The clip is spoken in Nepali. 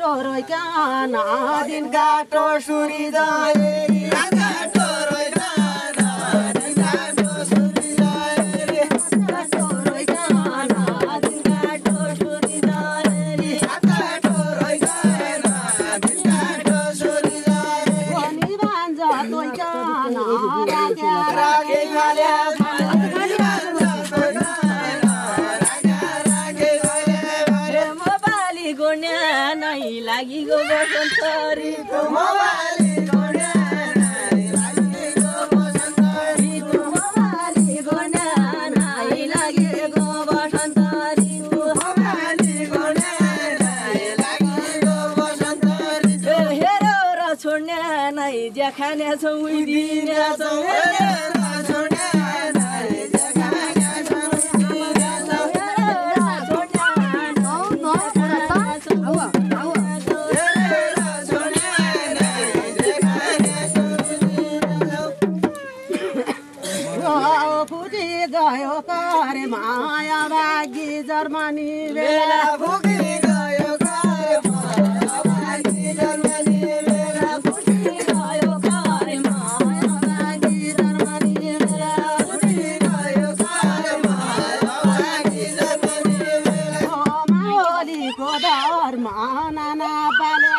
काटो रोइकान दिन काटो सुरी जाए काटो रोइकान दिन काटो सुरी जाए काटो रोइकान दिन काटो सुरी जाए काटो रोइकान दिन काटो सुरी जाए कोनी बांजा तोइकान राखे खाले लागि गो बसन्तरी मोबाइल गोड्या नाइ लागि गो बसन्तरी मोबाइल गोड्या नाइ लागि गो बसन्तरी मोबाइल गोड्या नाइ लागि गो बसन्तरी हेरो र छोड्ने नाइ देखाने छौ दिने छौ हेरो र छोड्ने नाइ देखाने छौ दिने छौ हेरो र छोड्ने गयो करे माया भागी जर्मनी बेला फुकी गयो करे माया भागी जर्मनी बेला फुकी गयो करे माया भागी जर्मनी बेला फुकी गयो करे माया भागी जर्मनी बेला माओलीको दरमा नाना पाले